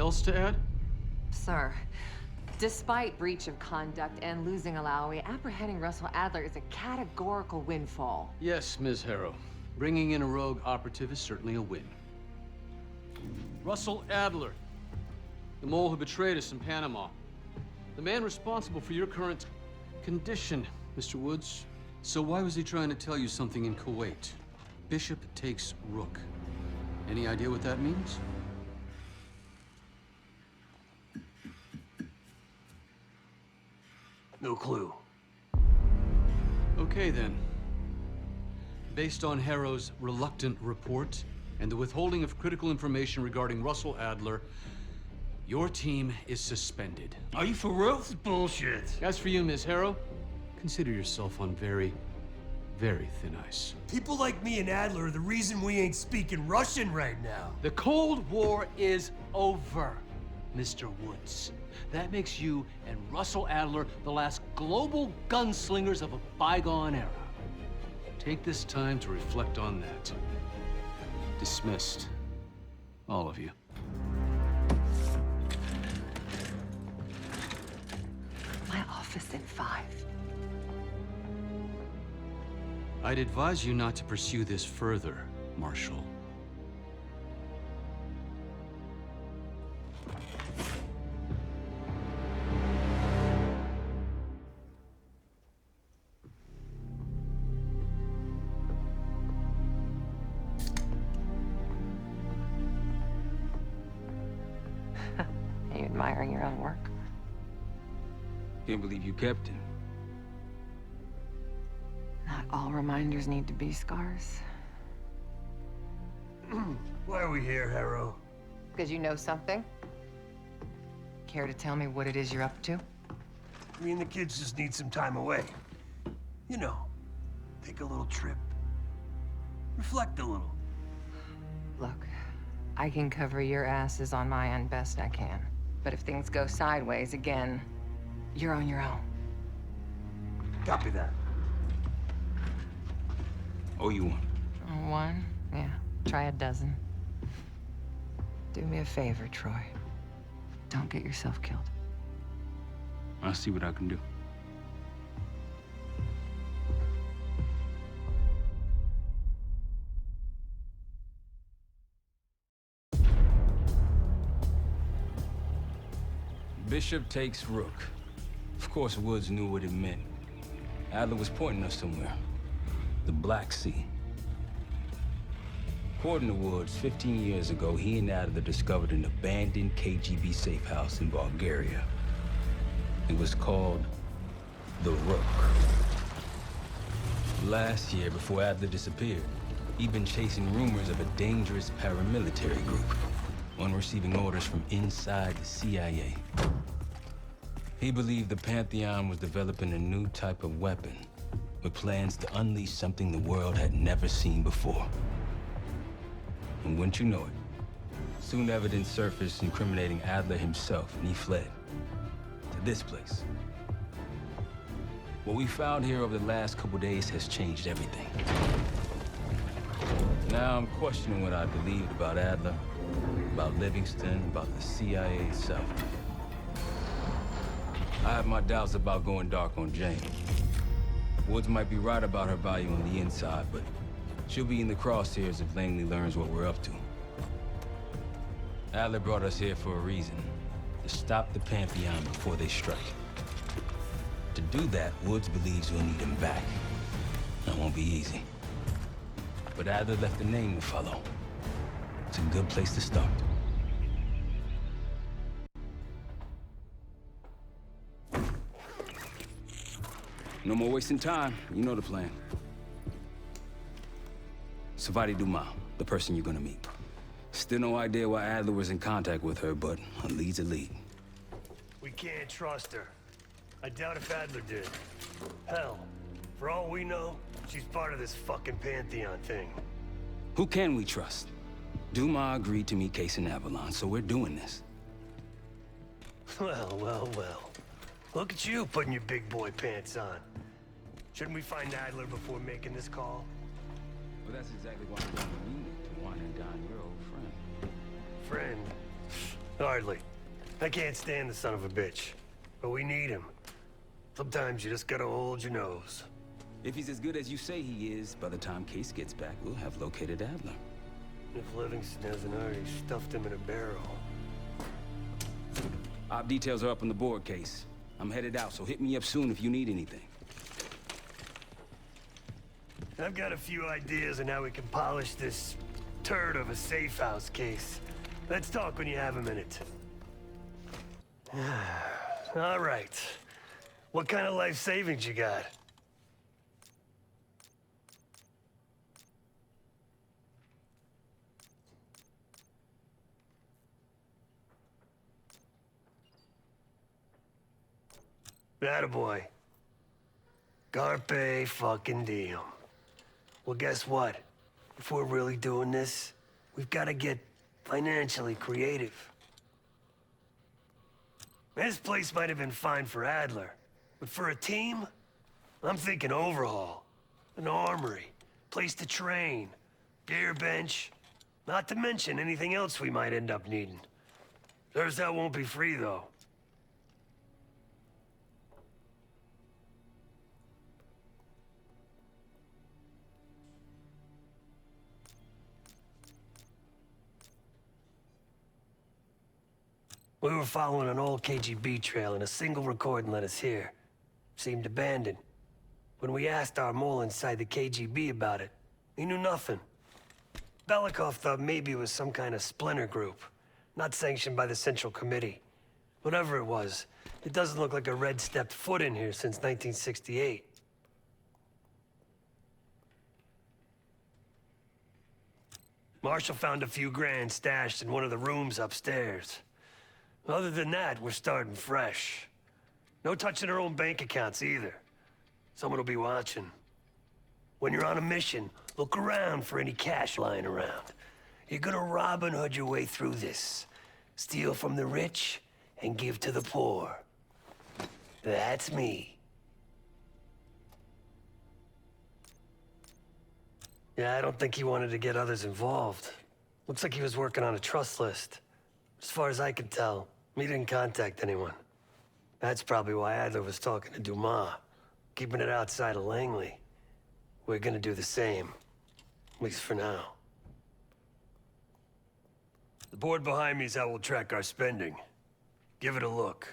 else to add? Sir, despite breach of conduct and losing Alawi, apprehending Russell Adler is a categorical windfall. Yes, Ms. Harrow. Bringing in a rogue operative is certainly a win. Russell Adler, the mole who betrayed us in Panama. The man responsible for your current condition, Mr. Woods. So why was he trying to tell you something in Kuwait? Bishop takes Rook. Any idea what that means? No clue. Okay, then. Based on Harrow's reluctant report and the withholding of critical information regarding Russell Adler, your team is suspended. Are you for real? This is bullshit. As for you, Ms. Harrow, consider yourself on very, very thin ice. People like me and Adler are the reason we ain't speaking Russian right now. The Cold War is over, Mr. Woods. That makes you and Russell Adler the last global gunslingers of a bygone era. Take this time to reflect on that. Dismissed. All of you. My office in 5. I'd advise you not to pursue this further, Marshal. Are you admiring your own work? Can't believe you kept it. Not all reminders need to be scars. Why are we here, Harrow? Because you know something? Care to tell me what it is you're up to? Me and the kids just need some time away. You know, take a little trip. Reflect a little. Look, I can cover your asses on my end best I can. But if things go sideways again, you're on your own. Copy that. Oh, you one. One? Yeah. Try a dozen. Do me a favor, Troy. Don't get yourself killed. I'll see what I can do. Bishop takes Rook. Of course, Woods knew what it meant. Adler was pointing us somewhere. The Black Sea. According to Woods, 15 years ago, he and Adler discovered an abandoned KGB safe house in Bulgaria. It was called the Rook. Last year, before Adler disappeared, he'd been chasing rumors of a dangerous paramilitary group, one receiving orders from inside the CIA. He believed the Pantheon was developing a new type of weapon, with plans to unleash something the world had never seen before. And wouldn't you know it, soon evidence surfaced incriminating Adler himself, and he fled to this place. What we found here over the last couple days has changed everything. Now I'm questioning what I believed about Adler, about Livingston, about the CIA itself. I have my doubts about going dark on Jane. Woods might be right about her value on the inside, but she'll be in the crosshairs if Langley learns what we're up to. Adler brought us here for a reason, to stop the Pantheon before they strike. To do that, Woods believes we'll need him back. That won't be easy. But Adler left a name to follow. It's a good place to start. No more wasting time. You know the plan. Savati Dumas, the person you're gonna meet. Still no idea why Adler was in contact with her, but a lead's a lead. We can't trust her. I doubt if Adler did. Hell, for all we know, she's part of this fucking Pantheon thing. Who can we trust? Dumas agreed to meet Case in Avalon, so we're doing this. Well, well, well. Look at you putting your big boy pants on. Shouldn't we find Adler before making this call? Well, that's exactly why I'm going to meet to wine and dine your old friend. Friend? Hardly. I can't stand the son of a bitch. But we need him. Sometimes you just gotta hold your nose. If he's as good as you say he is, by the time Case gets back, we'll have located Adler. If Livingston hasn't already stuffed him in a barrel. Op details are up on the board, Case. I'm headed out, so hit me up soon if you need anything. I've got a few ideas on how we can polish this turd of a safe house case. Let's talk when you have a minute. All right. What kind of life savings you got? Attaboy. Carpe fucking diem. Well, guess what? If we're really doing this, we've got to get financially creative. This place might have been fine for Adler, but for a team, I'm thinking overhaul. An armory, place to train, gear bench, not to mention anything else we might end up needing. There's that won't be free, though. We were following an old KGB trail and a single recording led us here. Seemed abandoned. When we asked our mole inside the KGB about it, he knew nothing. Belikov thought maybe it was some kind of splinter group, not sanctioned by the Central Committee. Whatever it was, it doesn't look like a Red stepped foot in here since 1968. Marshall found a few grand stashed in one of the rooms upstairs. Other than that, we're starting fresh. No touching our own bank accounts either. Someone will be watching. When you're on a mission, look around for any cash lying around. You're gonna Robin Hood your way through this. Steal from the rich and give to the poor. That's me. Yeah, I don't think he wanted to get others involved. Looks like he was working on a trust list. As far as I can tell, he didn't contact anyone. That's probably why Adler was talking to Dumas, keeping it outside of Langley. We're gonna do the same, at least for now. The board behind me is how we'll track our spending. Give it a look.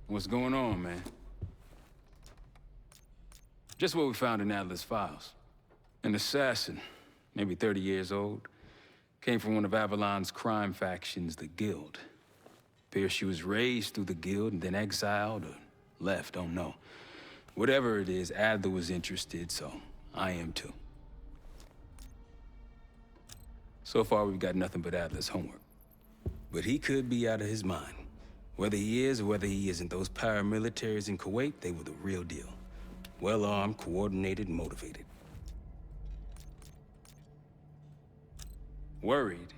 What's going on, man? Just what we found in Adler's files. An assassin, maybe 30 years old, came from one of Avalon's crime factions, the Guild. Appears she was raised through the Guild and then exiled or left, don't know. Whatever it is, Adler was interested, so I am too. So far, we've got nothing but Adler's homework. But he could be out of his mind. Whether he is or whether he isn't, those paramilitaries in Kuwait, they were the real deal. Well-armed, coordinated, motivated. Worried?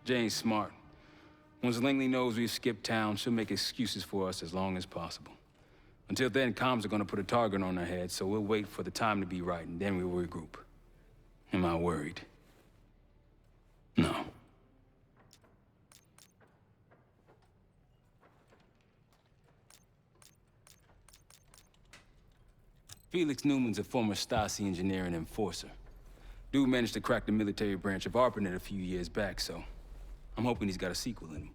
Jane's smart. Once Langley knows we've skipped town, she'll make excuses for us as long as possible. Until then, comms are gonna put a target on our heads, so we'll wait for the time to be right, and then we'll regroup. Am I worried? No. Felix Newman's a former Stasi engineer and enforcer. Dude managed to crack the military branch of ARPANET a few years back, so I'm hoping he's got a sequel in him.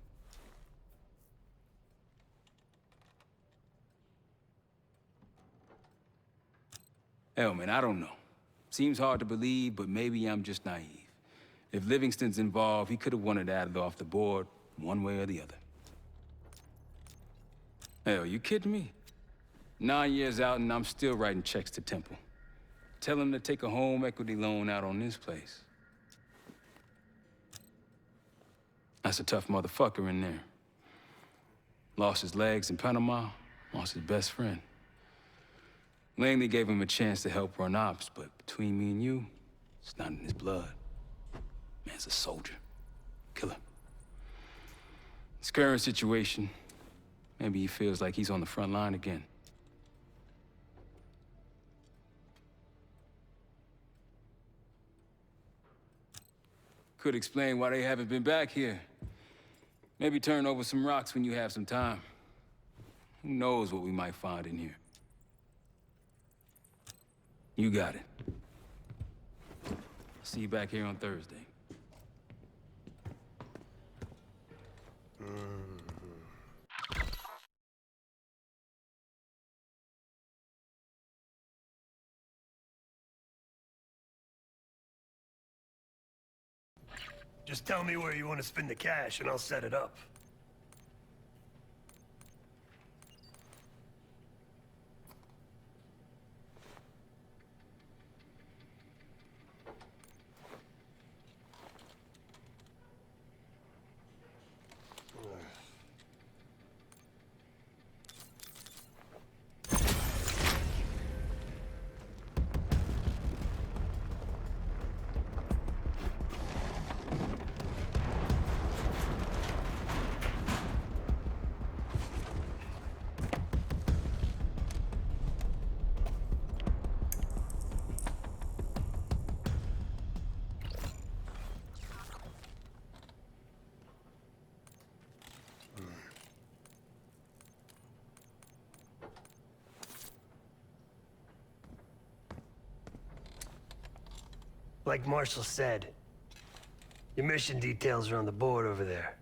Hell, man, I don't know. Seems hard to believe, but maybe I'm just naive. If Livingston's involved, he could have wanted Adler off the board, one way or the other. Hell, you kidding me? 9 years out and I'm still writing checks to Temple. Tell him to take a home equity loan out on this place. That's a tough motherfucker in there. Lost his legs in Panama, lost his best friend. Langley gave him a chance to help run ops, but between me and you, it's not in his blood. Man's a soldier. Killer. His current situation, maybe he feels like he's on the front line again. Could explain why they haven't been back here. Maybe turn over some rocks when you have some time. Who knows what we might find in here? You got it. I'll see you back here on Thursday. Just tell me where you want to spend the cash and I'll set it up. Like Marshall said, your mission details are on the board over there.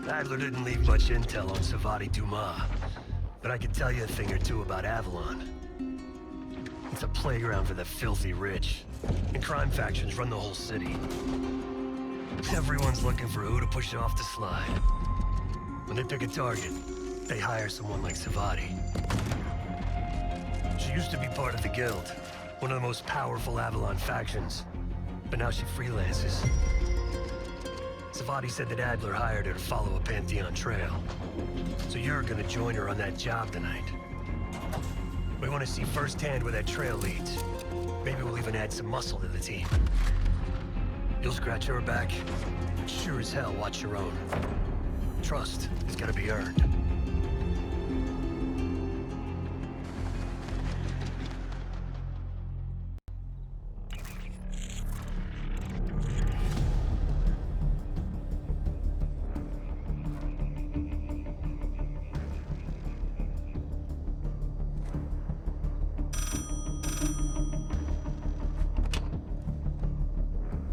Adler didn't leave much intel on Savati Dumas, but I could tell you a thing or two about Avalon. It's a playground for the filthy rich, and crime factions run the whole city. Everyone's looking for who to push off the slide. When they pick a target, they hire someone like Savati. She used to be part of the Guild, one of the most powerful Avalon factions, but now she freelances. Savati said that Adler hired her to follow a Pantheon trail. So you're gonna join her on that job tonight. We want to see firsthand where that trail leads. Maybe we'll even add some muscle to the team. You'll scratch her back, but sure as hell watch your own. Trust has got to be earned.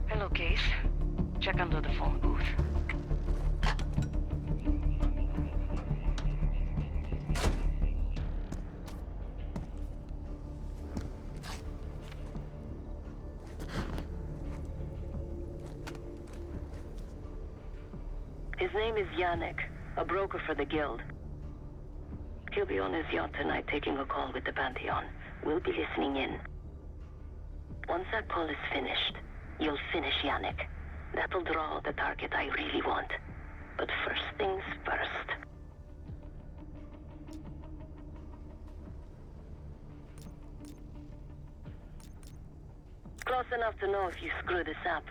Hello, Case. Check under the phone booth. His name is Yannick, a broker for the Guild. He'll be on his yacht tonight taking a call with the Pantheon. We'll be listening in. Once that call is finished, you'll finish Yannick. That'll draw the target I really want. But first things first. Close enough to know if you screw this up.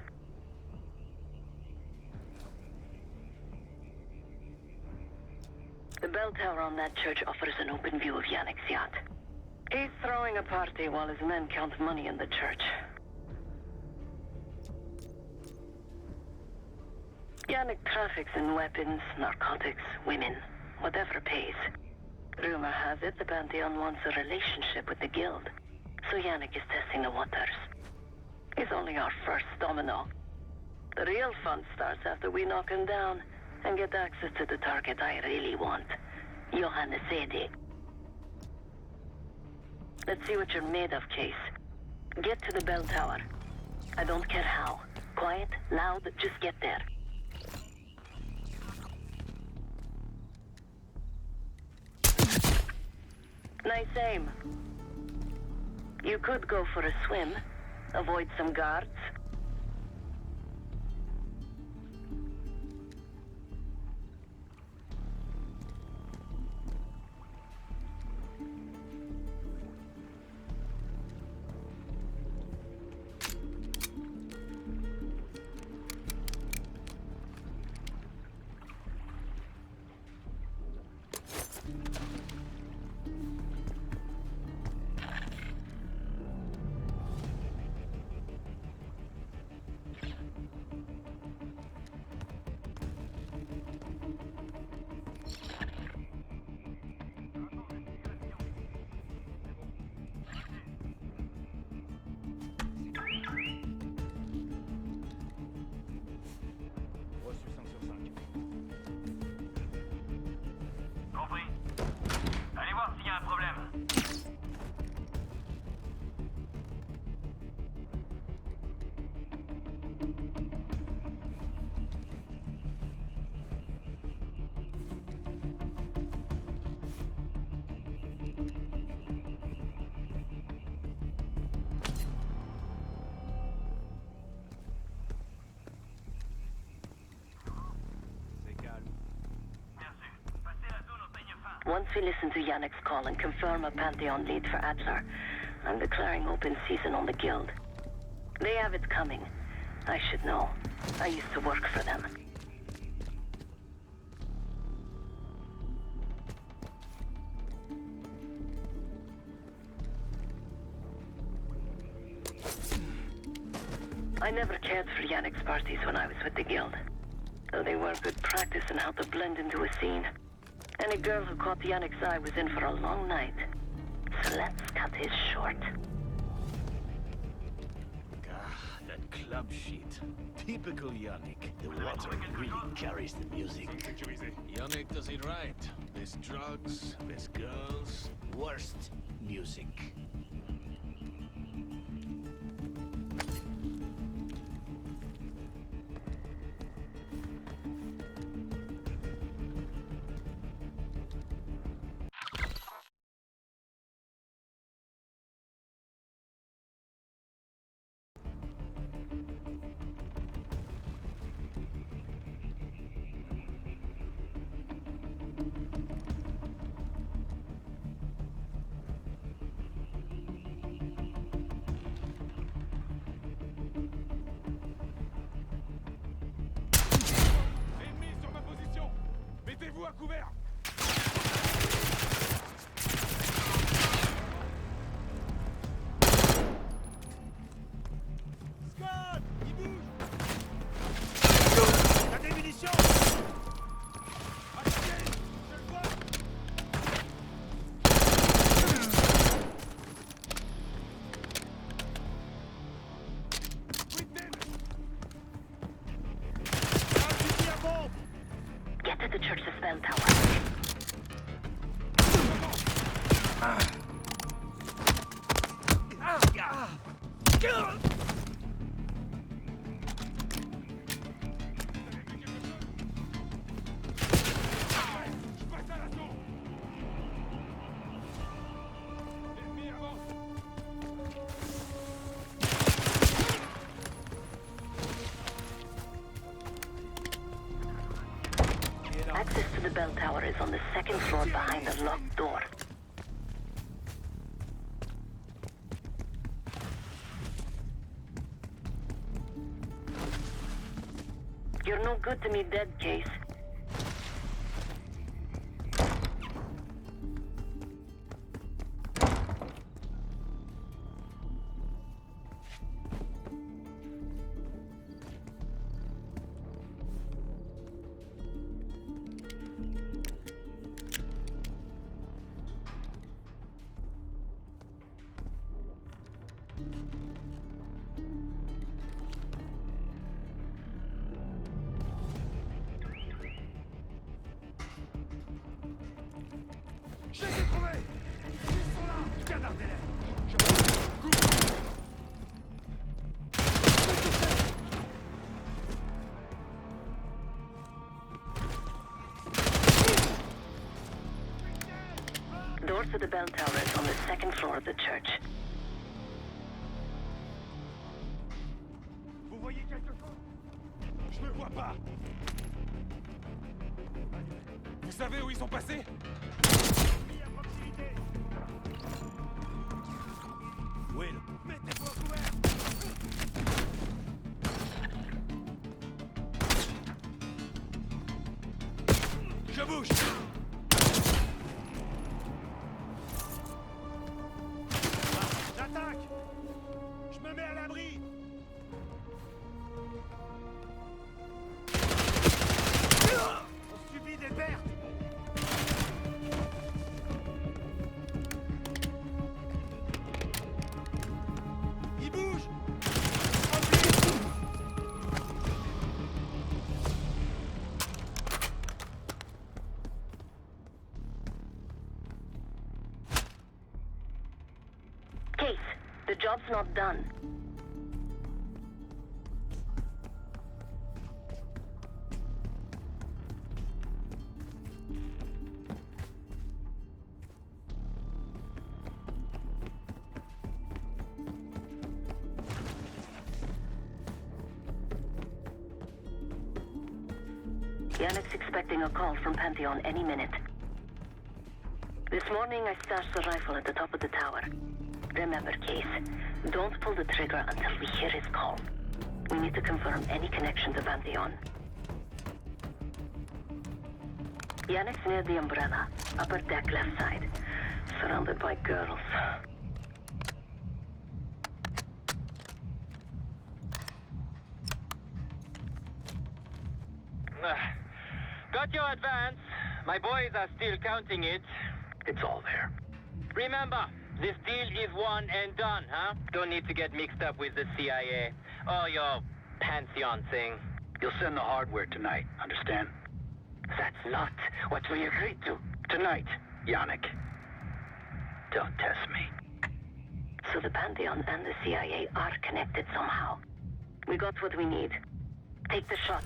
The bell tower on that church offers an open view of Yannick's yacht. He's throwing a party while his men count money in the church. Yannick traffics in weapons, narcotics, women, whatever pays. Rumor has it the Pantheon wants a relationship with the Guild, so Yannick is testing the waters. He's only our first domino. The real fun starts after we knock him down and get access to the target I really want, Johannes Edi. Let's see what you're made of, Case. Get to the bell tower. I don't care how. Quiet, loud, just get there. Nice aim. You could go for a swim, avoid some guards. Once we listen to Yannick's call and confirm a Pantheon lead for Adler, I'm declaring open season on the Guild. They have it coming. I should know. I used to work for them. I never cared for Yannick's parties when I was with the Guild, though they were good practice in how to blend into a scene. Any girl who caught Yannick's eye was in for a long night. So let's cut his short. Ah, that club shit. Typical Yannick. The water really carries the music. Yannick does it right. Best drugs, best girls, worst music. couvert. Scott, il bouge. T'as des munitions. Attaquez, je le vois. Get to the church's bell tower. Access to the bell tower is on the second floor behind the locked door. You're no good to me dead, Case. Je les ai trouvés. Ils sont là. Gardez-les. Door to the bell tower is on the second floor of the church. Vous voyez quelque chose? Je ne vois pas. Vous savez où ils sont passés? Mis à proximité. Will, mettez-vous à couvert. Je bouge. J'attaque. Je me mets à l'abri. On subit des pertes. Il bouge. Case, the job's not done. Yannick's expecting a call from Pantheon any minute. This morning I stashed the rifle at the top of the tower. Remember, Case, don't pull the trigger until we hear his call. We need to confirm any connection to Pantheon. Yannick's near the umbrella, upper deck left side, surrounded by girls. Got your advance. My boys are still counting it. It's all there. Remember, this deal is one and done, huh? Don't need to get mixed up with the CIA or your Pantheon thing. You'll send the hardware tonight, understand? That's not what we agreed to. Tonight, Yannick. Don't test me. So the Pantheon and the CIA are connected somehow. We got what we need. Take the shot.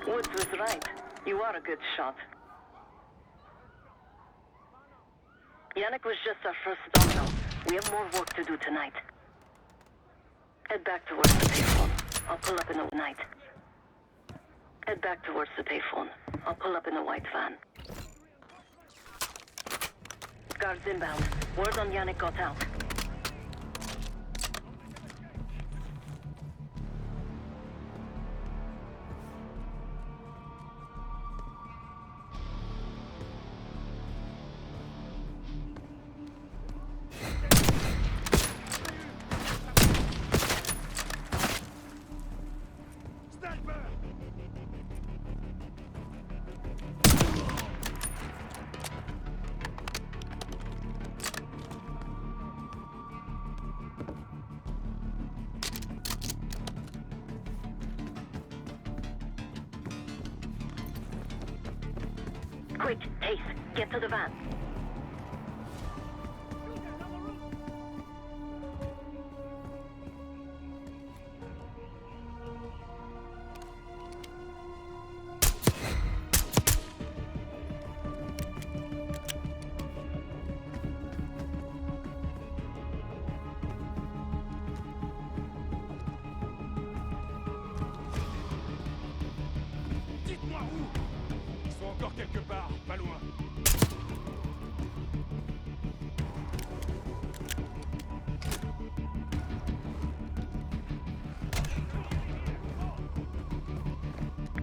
Woods was right. You are a good shot. Yannick was just our first domino. We have more work to do tonight. Head back towards the payphone. I'll pull up in the night. Head back towards the payphone. I'll pull up in the white van. Guards inbound. Word on Yannick got out. Quick, Ace, get to the van. Dites-moi où! Ils sont encore quelque part, pas loin.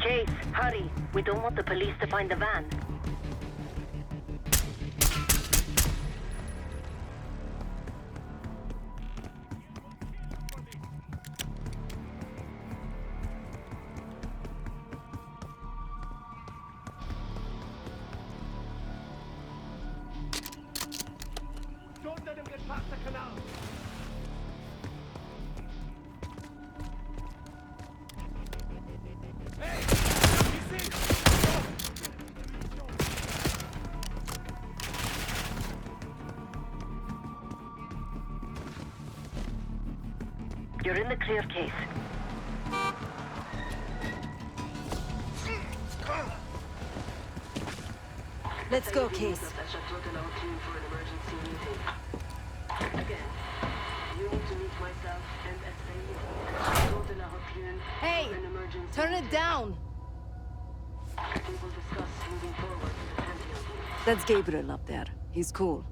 Chase, hurry. We don't want the police to find the van. Don't let them get past the canal! Hey! Ici! You're in the clear, Case. Let's go, Case. Hey! Turn it down! That's Gabriel up there. He's cool.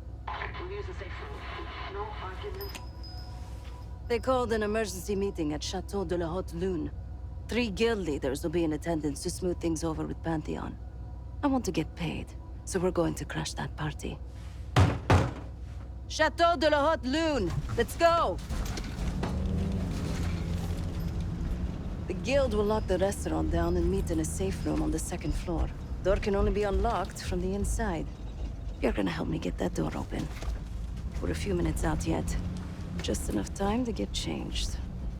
They called an emergency meeting at Chateau de la Haute Lune. 3 guild leaders will be in attendance to smooth things over with Pantheon. I want to get paid, so we're going to crash that party. Chateau de la Haute Lune! Let's go! The guild will lock the restaurant down and meet in a safe room on the 2nd floor. Door can only be unlocked from the inside. You're gonna help me get that door open. We're a few minutes out yet. Just enough time to get changed.